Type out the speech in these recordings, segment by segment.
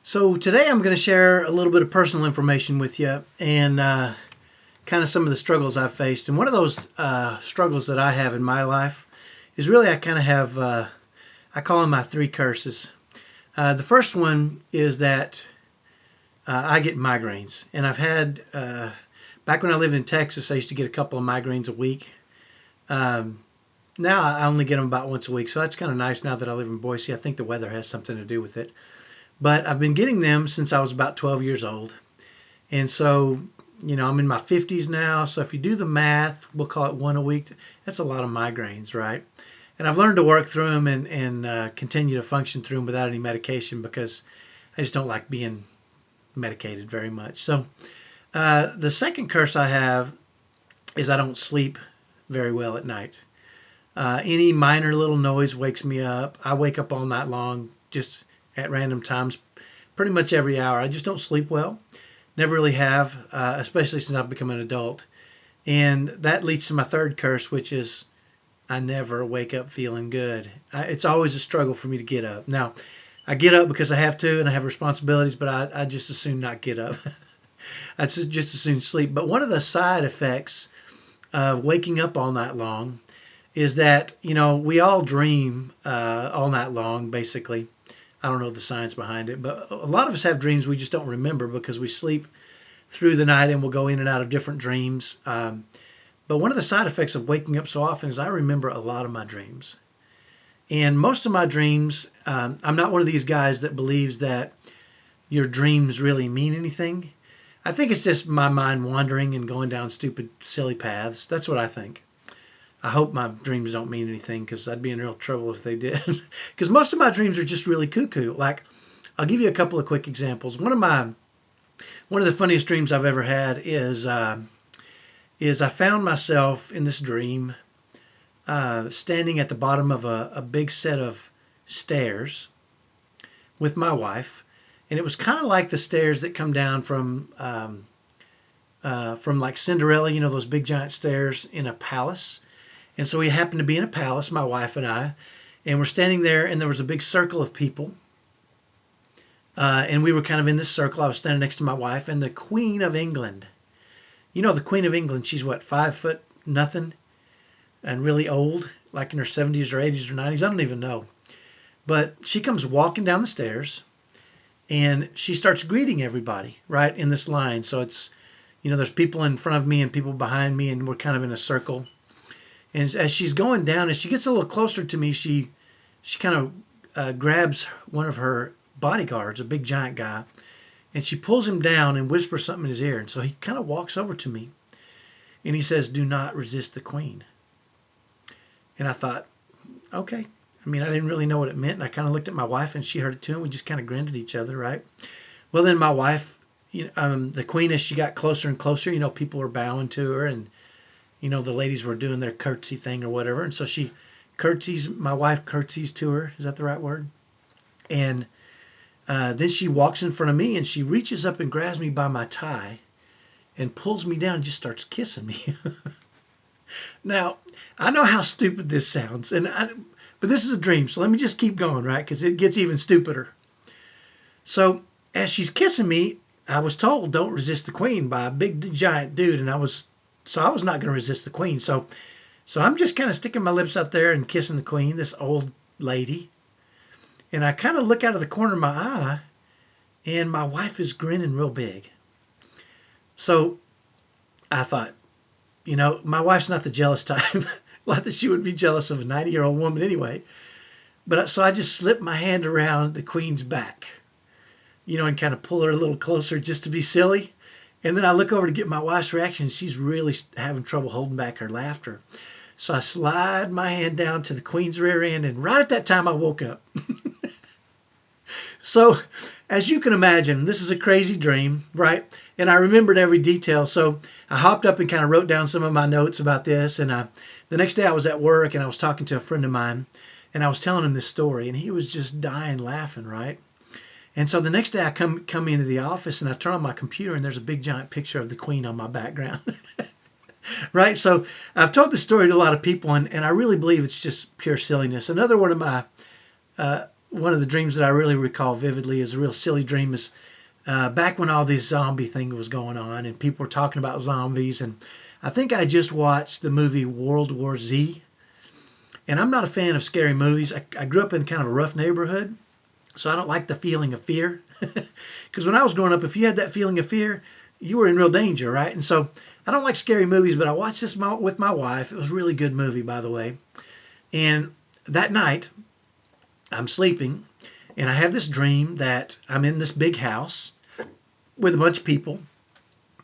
So today I'm going to share a little bit of personal information with you and kind of some of the struggles I've faced. And one of those struggles that I have in my life is really I kind of have, I call them my three curses. The first one is that I get migraines. And I've had, back when I lived in Texas, I used to get a couple of migraines a week. Now I only get them about once a week. So that's kind of nice now that I live in Boise. I think the weather has something to do with it. But I've been getting them since I was about 12 years old. And so, I'm in my 50s now. So if you do the math, we'll call it one a week. That's a lot of migraines, right? And I've learned to work through them and continue to function through them without any medication because I just don't like being medicated very much. So the second curse I have is I don't sleep very well at night. Any minor little noise wakes me up. I wake up all night long just at random times, pretty much every hour. I just don't sleep well. Never really have, especially since I've become an adult. And that leads to my third curse, which is I never wake up feeling good. It's always a struggle for me to get up. Now, I get up because I have to and I have responsibilities, but I just as soon not get up. I just as soon sleep. But one of the side effects of waking up all night long is that, we all dream all night long, basically. I don't know the science behind it, but a lot of us have dreams we just don't remember because we sleep through the night and we'll go in and out of different dreams. But one of the side effects of waking up so often is I remember a lot of my dreams. And most of my dreams, I'm not one of these guys that believes that your dreams really mean anything. I think it's just my mind wandering and going down stupid, silly paths. That's what I think. I hope my dreams don't mean anything because I'd be in real trouble if they did. Because most of my dreams are just really cuckoo. Like, I'll give you a couple of quick examples. One of the funniest dreams I've ever had is I found myself in this dream standing at the bottom of a big set of stairs with my wife, and it was kind of like the stairs that come down from like Cinderella, those big giant stairs in a palace. And so we happened to be in a palace, my wife and I, and we're standing there, and there was a big circle of people. And we were kind of in this circle. I was standing next to my wife and the Queen of England. The Queen of England, she's what, 5 foot nothing and really old, like in her 70s or 80s or 90s. I don't even know. But she comes walking down the stairs, and she starts greeting everybody, right, in this line. So it's, there's people in front of me and people behind me, and we're kind of in a circle. And as she's going down, as she gets a little closer to me, she kind of grabs one of her bodyguards, a big giant guy, and she pulls him down and whispers something in his ear. And so he kind of walks over to me, and he says, "Do not resist the Queen." And I thought, okay. I mean, I didn't really know what it meant, and I kind of looked at my wife, and she heard it too, and we just kind of grinned at each other, right? Well, then my wife, the Queen, as she got closer and closer, people were bowing to her, and the ladies were doing their curtsy thing or whatever. And so she curtsies, my wife curtsies to her. Is that the right word? And then she walks in front of me, and she reaches up and grabs me by my tie and pulls me down and just starts kissing me. Now, I know how stupid this sounds, but this is a dream. So let me just keep going, right? Because it gets even stupider. So as she's kissing me, I was told don't resist the Queen by a big giant dude. And I was not going to resist the Queen. So I'm just kind of sticking my lips out there and kissing the Queen, this old lady. And I kind of look out of the corner of my eye, and my wife is grinning real big. So I thought, my wife's not the jealous type. Not that she would be jealous of a 90-year-old woman anyway. But so I just slipped my hand around the Queen's back, and kind of pull her a little closer just to be silly. And then I look over to get my wife's reaction. She's really having trouble holding back her laughter. So I slide my hand down to the Queen's rear end, and right at that time I woke up. So as you can imagine, this is a crazy dream, right? And I remembered every detail. So I hopped up and kind of wrote down some of my notes about this. And the next day I was at work, and I was talking to a friend of mine, and I was telling him this story, and he was just dying laughing, right? And so the next day I come into the office, and I turn on my computer, and there's a big giant picture of the Queen on my background. Right? So I've told this story to a lot of people, and I really believe it's just pure silliness. Another one of my one of the dreams that I really recall vividly is a real silly dream. Is back when all this zombie thing was going on and people were talking about zombies, and I think I just watched the movie World War Z. And I'm not a fan of scary movies. I grew up in kind of a rough neighborhood, so I don't like the feeling of fear. Because when I was growing up, if you had that feeling of fear, you were in real danger, right? And so I don't like scary movies, but I watched this with my wife. It was a really good movie, by the way. And that night, I'm sleeping, and I have this dream that I'm in this big house with a bunch of people,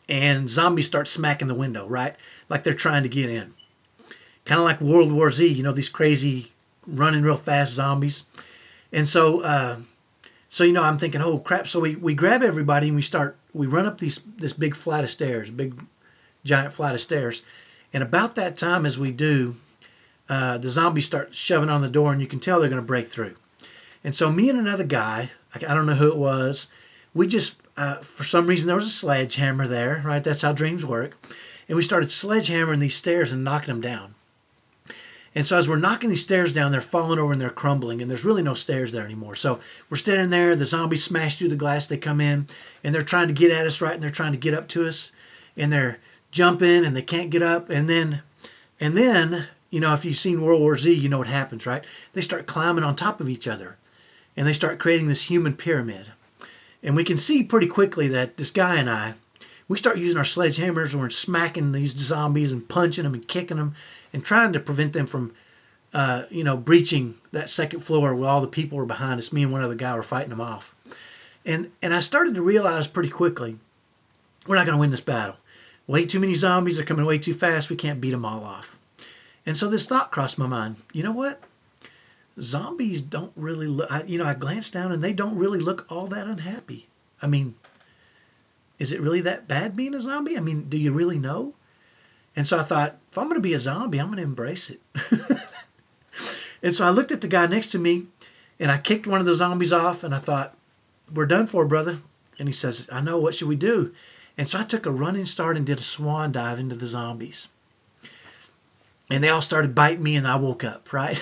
and zombies start smacking the window, right? Like they're trying to get in. Kind of like World War Z, these crazy running real fast zombies. And so I'm thinking, oh crap. So we grab everybody and we run up this big flight of stairs, big giant flight of stairs. And about that time as we do, the zombies start shoving on the door, and you can tell they're going to break through. And so me and another guy, I don't know who it was, we just, for some reason there was a sledgehammer there, right? That's how dreams work. And we started sledgehammering these stairs and knocking them down. And so as we're knocking these stairs down, they're falling over and they're crumbling, and there's really no stairs there anymore. So we're standing there, the zombies smash through the glass, they come in, and they're trying to get at us, right? And they're trying to get up to us, and they're jumping, and they can't get up. And then, if you've seen World War Z, you know what happens, right? They start climbing on top of each other, and they start creating this human pyramid. And we can see pretty quickly that this guy and I, we start using our sledgehammers, and we're smacking these zombies and punching them and kicking them and trying to prevent them from, breaching that second floor where all the people were behind us. Me and one other guy were fighting them off. And I started to realize pretty quickly, we're not going to win this battle. Way too many zombies are coming way too fast. We can't beat them all off. And so this thought crossed my mind. You know what? Zombies don't really look, I glanced down and they don't really look all that unhappy. I mean, is it really that bad being a zombie? I mean, do you really know? And so I thought, if I'm going to be a zombie, I'm going to embrace it. And so I looked at the guy next to me, and I kicked one of the zombies off, and I thought, we're done for, brother. And he says, I know, what should we do? And so I took a running start and did a swan dive into the zombies. And they all started biting me, and I woke up, right?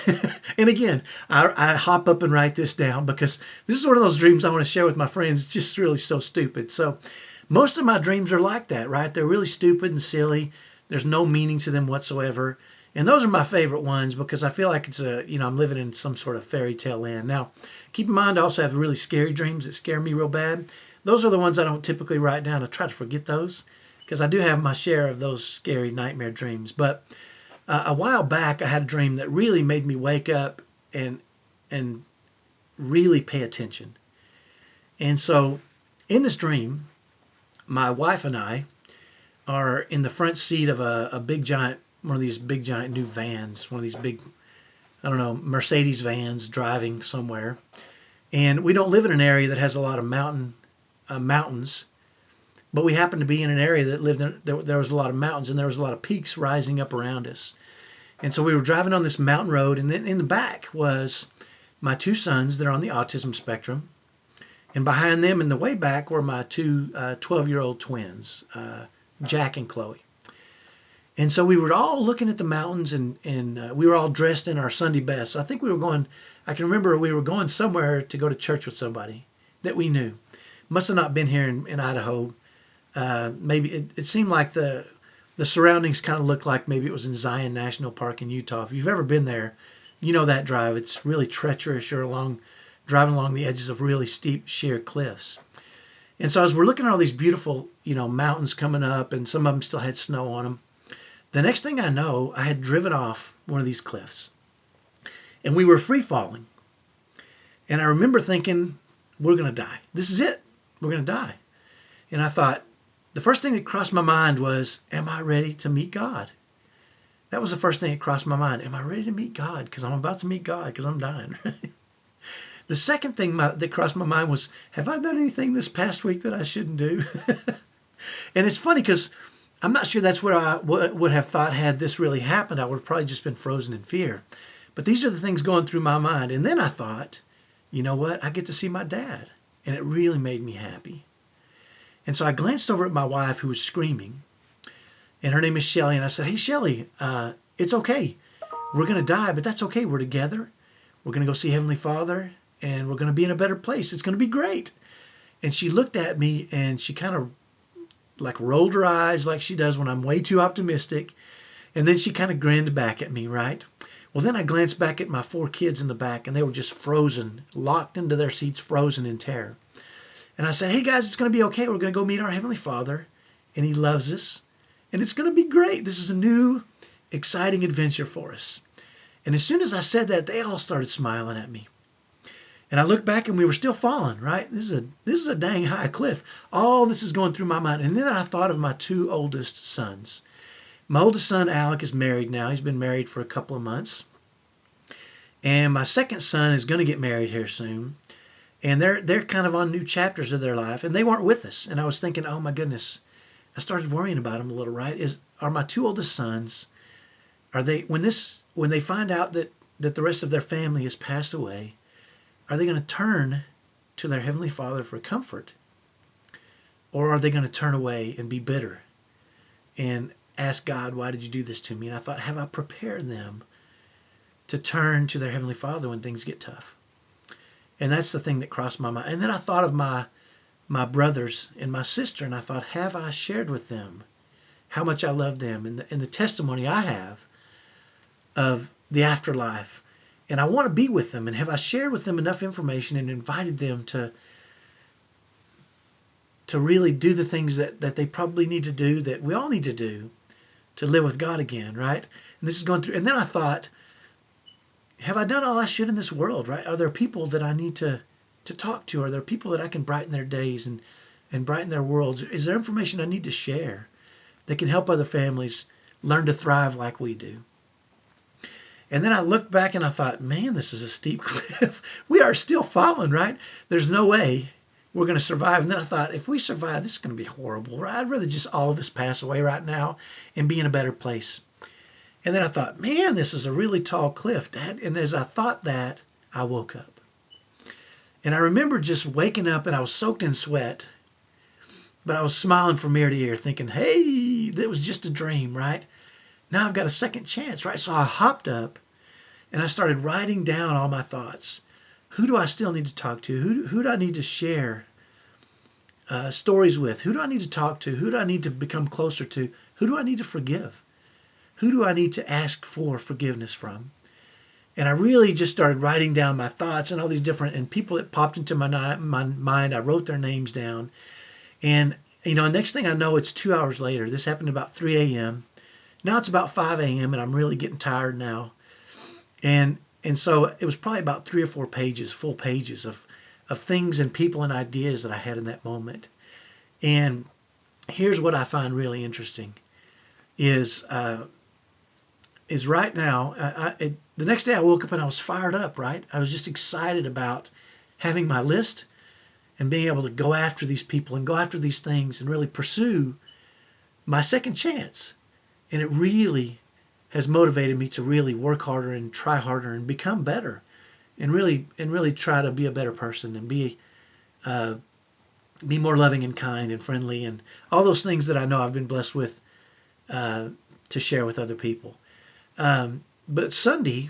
And again, I hop up and write this down because this is one of those dreams I want to share with my friends. It's just really so stupid. So most of my dreams are like that, right? They're really stupid and silly. There's no meaning to them whatsoever. And those are my favorite ones because I feel like it's I'm living in some sort of fairy tale land. Now, keep in mind, I also have really scary dreams that scare me real bad. Those are the ones I don't typically write down. I try to forget those because I do have my share of those scary nightmare dreams. But a while back, I had a dream that really made me wake up and really pay attention. And so in this dream, my wife and I are in the front seat of a big giant, one of these big giant new vans, one of these big, Mercedes vans driving somewhere. And we don't live in an area that has a lot of mountains, but we happen to be in an area that there was a lot of mountains, and there was a lot of peaks rising up around us. And so we were driving on this mountain road, and then in the back was my two sons that are on the autism spectrum. And behind them in the way back were my two 12-year-old twins, Jack and Chloe. And so we were all looking at the mountains, and we were all dressed in our Sunday best. So I think I can remember we were going somewhere to go to church with somebody that we knew. Must have not been here in Idaho. Maybe it seemed like the surroundings kind of looked like maybe it was in Zion National Park in Utah. If you've ever been there, you know that drive. It's really treacherous. You're driving along the edges of really steep, sheer cliffs. And so as we're looking at all these beautiful, mountains coming up, and some of them still had snow on them, the next thing I know, I had driven off one of these cliffs. And we were free falling. And I remember thinking, we're going to die. This is it. We're going to die. And I thought, the first thing that crossed my mind was, am I ready to meet God? That was the first thing that crossed my mind. Am I ready to meet God? Because I'm about to meet God because I'm dying. The second thing that crossed my mind was, have I done anything this past week that I shouldn't do? And it's funny because I'm not sure that's what I would have thought had this really happened. I would have probably just been frozen in fear. But these are the things going through my mind. And then I thought, you know what? I get to see my dad. And it really made me happy. And so I glanced over at my wife, who was screaming. And her name is Shelly. And I said, hey, Shelly, it's okay. We're going to die, but that's okay. We're together. We're going to go see Heavenly Father. and we're going to be in a better place. It's going to be great. And she looked at me and she kind of like rolled her eyes like she does when I'm way too optimistic. And then she kind of grinned back at me, right? Well, then I glanced back at my 4 kids in the back and they were just frozen, locked into their seats, frozen in terror. And I said, hey guys, it's going to be okay. We're going to go meet our Heavenly Father and He loves us. And it's going to be great. This is a new, exciting adventure for us. And as soon as I said that, they all started smiling at me. And I looked back and we were still falling, right? This is a dang high cliff. All this is going through my mind. And then I thought of my 2 oldest sons. My oldest son, Alec, is married now. He's been married for a couple of months. And my second son is going to get married here soon. And they're kind of on new chapters of their life. And they weren't with us. And I was thinking, oh my goodness. I started worrying about them a little, right? Are my 2 oldest sons, are they, when they find out that the rest of their family has passed away, are they going to turn to their Heavenly Father for comfort? Or are they going to turn away and be bitter and ask God, why did you do this to me? And I thought, have I prepared them to turn to their Heavenly Father when things get tough? And that's the thing that crossed my mind. And then I thought of my brothers and my sister, and I thought, have I shared with them how much I love them and the testimony I have of the afterlife? And I want to be with them. And have I shared with them enough information and invited them to really do the things that they probably need to do, that we all need to do to live with God again, right? And this is going through. And then I thought, have I done all I should in this world, right? Are there people that I need to talk to? Are there people that I can brighten their days and brighten their worlds? Is there information I need to share that can help other families learn to thrive like we do? And then I looked back and I thought, man, this is a steep cliff. We are still falling, right? There's no way we're going to survive. And then I thought, if we survive, this is going to be horrible, right? I'd rather just all of us pass away right now and be in a better place. And then I thought, man, this is a really tall cliff, Dad. And as I thought that, I woke up. And I remember just waking up and I was soaked in sweat, but I was smiling from ear to ear thinking, hey, that was just a dream, right? Now I've got a second chance, right? So I hopped up and I started writing down all my thoughts. Who do I still need to talk to? Who do I need to share stories with? Who do I need to talk to? Who do I need to become closer to? Who do I need to forgive? Who do I need to ask for forgiveness from? And I really just started writing down my thoughts and all these different, and people that popped into my mind, I wrote their names down. And, next thing I know, it's 2 hours later. This happened about 3 a.m. Now it's about 5 a.m. and I'm really getting tired now. And so it was probably about 3 or 4 pages, full pages of things and people and ideas that I had in that moment. And here's what I find really interesting is right now, the next day I woke up and I was fired up, right? I was just excited about having my list and being able to go after these people and go after these things and really pursue my second chance. And it really has motivated me to really work harder and try harder and become better and really try to be a better person and be more loving and kind and friendly and all those things that I know I've been blessed with to share with other people. But Sunday,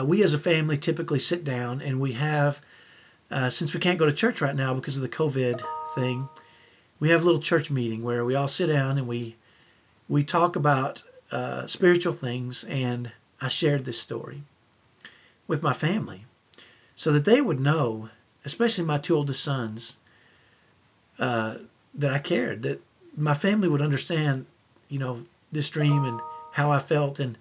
we as a family typically sit down and we have, since we can't go to church right now because of the COVID thing, we have a little church meeting where we all sit down and we talk about spiritual things. And I shared this story with my family so that they would know, especially my 2 oldest sons, that I cared, that my family would understand, this dream and how I felt. And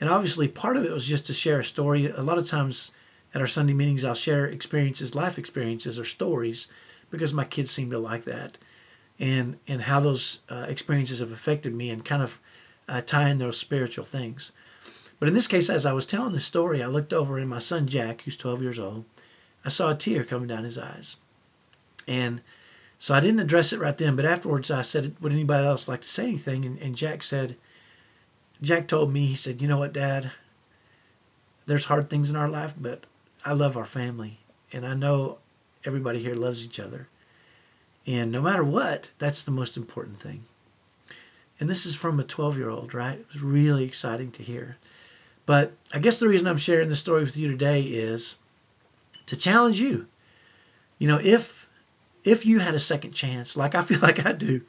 obviously part of it was just to share a story. A lot of times at our Sunday meetings, I'll share experiences, life experiences or stories because my kids seem to like that. And how those experiences have affected me and kind of tie in those spiritual things. But in this case, as I was telling this story, I looked over and my son Jack, who's 12 years old, I saw a tear coming down his eyes. And so I didn't address it right then, but afterwards I said, would anybody else like to say anything? And Jack told me, he said, you know what, Dad, there's hard things in our life, but I love our family. And I know everybody here loves each other. And no matter what, that's the most important thing. And this is from a 12-year-old, right? It was really exciting to hear. But I guess the reason I'm sharing this story with you today is to challenge you. You know, if you had a second chance, like I feel like I do,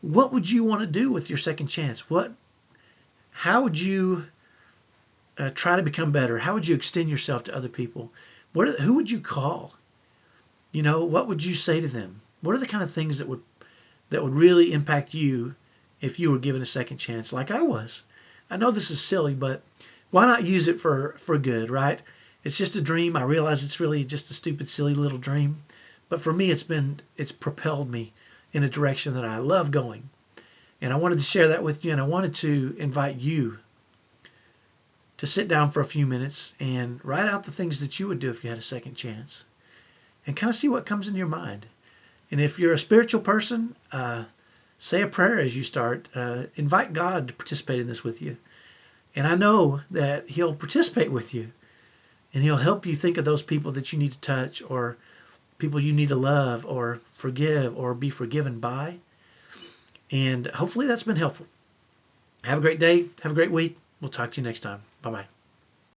what would you want to do with your second chance? How would you try to become better? How would you extend yourself to other people? Who would you call? You know, what would you say to them? What are the kind of things that would really impact you if you were given a second chance, like I was? I know this is silly, but why not use it for good, right? It's just a dream. I realize it's really just a stupid, silly little dream, but for me, it's propelled me in a direction that I love going. And I wanted to share that with you, and I wanted to invite you to sit down for a few minutes and write out the things that you would do if you had a second chance, and kind of see what comes in your mind. And if you're a spiritual person, say a prayer as you start. Invite God to participate in this with you. And I know that He'll participate with you, and He'll help you think of those people that you need to touch, or people you need to love or forgive or be forgiven by. And hopefully that's been helpful. Have a great day. Have a great week. We'll talk to you next time. Bye-bye.